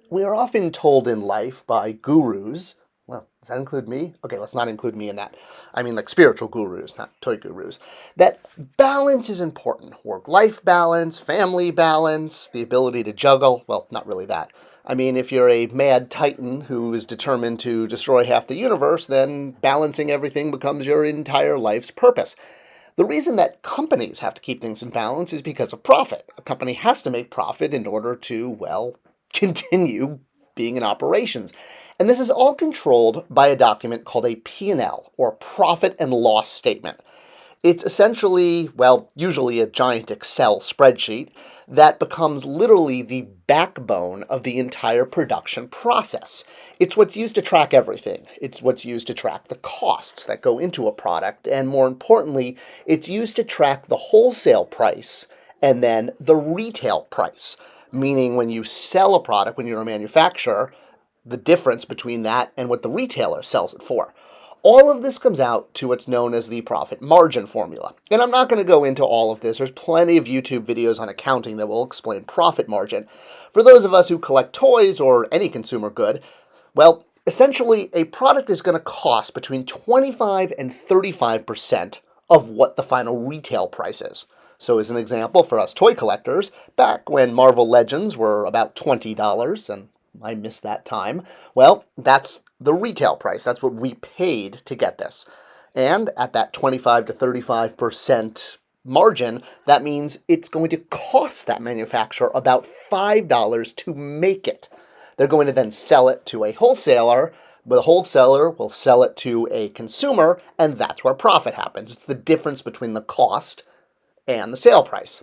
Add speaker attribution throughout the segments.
Speaker 1: We are often told in life by gurus, well, does that include me? Okay, let's not include me in that. I mean, like spiritual gurus, not toy gurus, that balance is important. Work-life balance, family balance, the ability to juggle. Well, not really that. I mean, if you're a mad titan who is determined to destroy half the universe, then balancing everything becomes your entire life's purpose. The reason that companies have to keep things in balance is because of profit. A company has to make profit in order to, well, continue being in operations. And this is all controlled by a document called a P&L, or profit and loss statement. It's essentially, well, usually a giant Excel spreadsheet that becomes literally the backbone of the entire production process. It's what's used to track everything. It's what's used to track the costs that go into a product, and more importantly, it's used to track the wholesale price and then the retail price, meaning when you sell a product, when you're a manufacturer, the difference between that and what the retailer sells it for. All of this comes out to what's known as the profit margin formula. And I'm not going to go into all of this. There's plenty of YouTube videos on accounting that will explain profit margin. For those of us who collect toys or any consumer good, well, essentially a product is going to cost between 25 and 35% of what the final retail price is. So as an example, for us toy collectors, back when Marvel Legends were about $20, and I missed that time, well, that's the retail price. That's what we paid to get this. And at that 25 to 35% margin, that means it's going to cost that manufacturer about $5 to make it. They're going to then sell it to a wholesaler. The wholesaler will sell it to a consumer, and that's where profit happens. It's the difference between the cost and the sale price.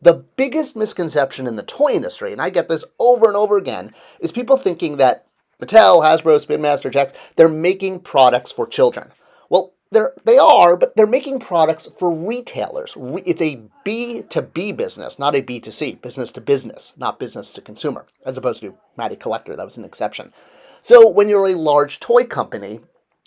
Speaker 1: The biggest misconception in the toy industry, and I get this over and over again, is people thinking that Mattel, Hasbro, Spin Master, Jakks, they're making products for children. Well, they are, but they're making products for retailers. It's a B to B business, not a B to C, business to business, not business to consumer, as opposed to Matty Collector. That was an exception. So when you're a large toy company,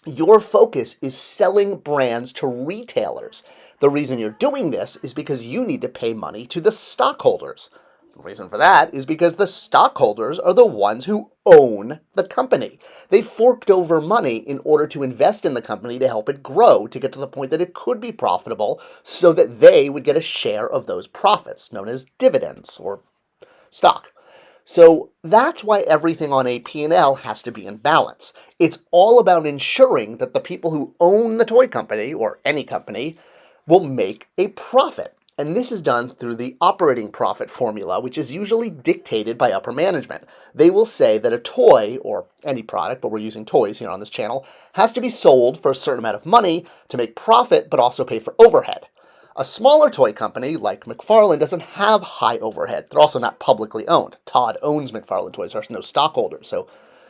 Speaker 1: your focus is selling brands to retailers. The reason you're doing this is because you need to pay money to the stockholders. The reason for that is because the stockholders are the ones who own the company. They forked over money in order to invest in the company to help it grow to get to the point that it could be profitable so that they would get a share of those profits, known as dividends or stock. So that's why everything on a P&L has to be in balance. It's all about ensuring that the people who own the toy company, or any company, will make a profit. And this is done through the operating profit formula, which is usually dictated by upper management. They will say that a toy, or any product, but we're using toys here on this channel, has to be sold for a certain amount of money to make profit, but also pay for overhead. A smaller toy company like McFarlane doesn't have high overhead. They're also not publicly owned. Todd owns McFarlane Toys. There's no stockholders, so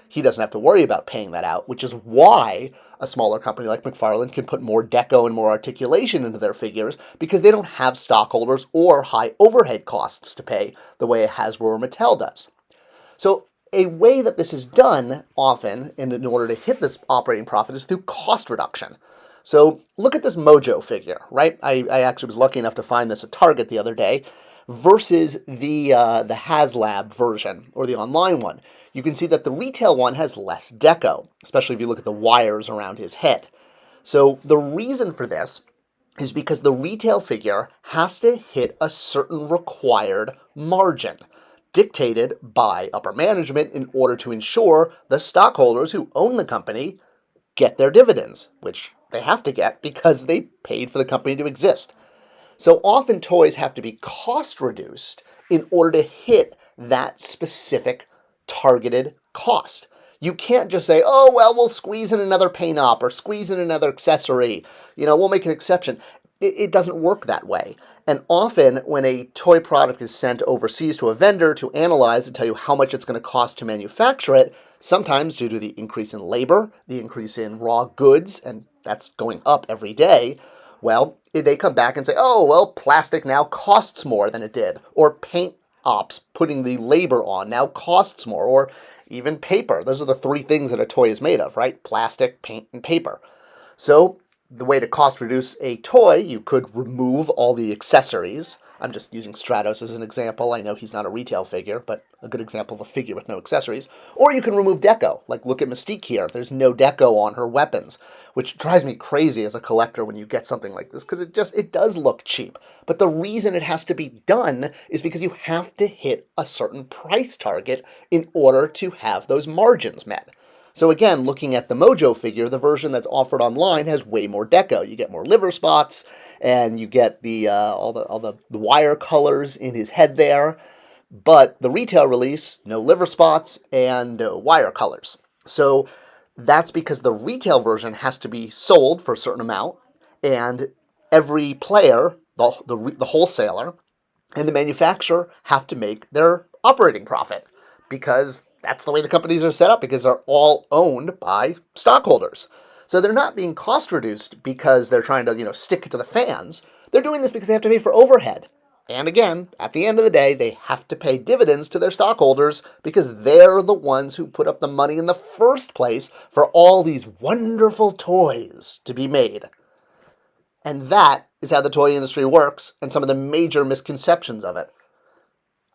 Speaker 1: he doesn't have to worry about paying that out, which is why a smaller company like McFarlane can put more deco and more articulation into their figures because they don't have stockholders or high overhead costs to pay the way a Hasbro or Mattel does. So a way that this is done often in order to hit this operating profit is through cost reduction. So look at this Mojo figure, right? I actually was lucky enough to find this at Target the other day versus the HasLab version, or the online one. You can see that the retail one has less deco, especially if you look at the wires around his head. So the reason for this is because the retail figure has to hit a certain required margin dictated by upper management in order to ensure the stockholders who own the company get their dividends, which they have to get because they paid for the company to exist. So often toys have to be cost reduced in order to hit that specific targeted cost. You can't just say, oh, well, we'll squeeze in another paint op or squeeze in another accessory. We'll make an exception. It doesn't work that way. And often when a toy product is sent overseas to a vendor to analyze and tell you how much it's going to cost to manufacture it, sometimes due to the increase in labor, the increase in raw goods, and that's going up every day, well, they come back and say, oh, well, plastic now costs more than it did. Or paint ops, putting the labor on, now costs more. Or even paper. Those are the three things that a toy is made of, right? Plastic, paint, and paper. So the way to cost reduce a toy, you could remove all the accessories. I'm just using Stratos as an example. I know he's not a retail figure, but a good example of a figure with no accessories. Or you can remove deco. Like, look at Mystique here. There's no deco on her weapons, which drives me crazy as a collector when you get something like this, because it does look cheap. But the reason it has to be done is because you have to hit a certain price target in order to have those margins met. So again, looking at the Mojo figure, the version that's offered online has way more deco. You get more liver spots, and you get the all the wire colors in his head there. But the retail release, no liver spots and no wire colors. So that's because the retail version has to be sold for a certain amount, and every player, the wholesaler, and the manufacturer have to make their operating profit, because that's the way the companies are set up, because they're all owned by stockholders. So they're not being cost reduced because they're trying to, stick it to the fans. They're doing this because they have to pay for overhead. And again, at the end of the day, they have to pay dividends to their stockholders because they're the ones who put up the money in the first place for all these wonderful toys to be made. And that is how the toy industry works, and some of the major misconceptions of it.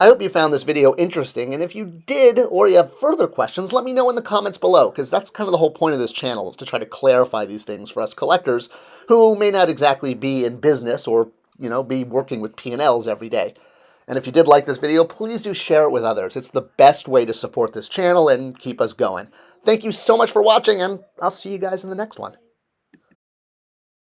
Speaker 1: I hope you found this video interesting, and if you did, or you have further questions, let me know in the comments below, because that's kind of the whole point of this channel, is to try to clarify these things for us collectors who may not exactly be in business or, be working with P&Ls every day. And if you did like this video, please do share it with others. It's the best way to support this channel and keep us going. Thank you so much for watching, and I'll see you guys in the next one.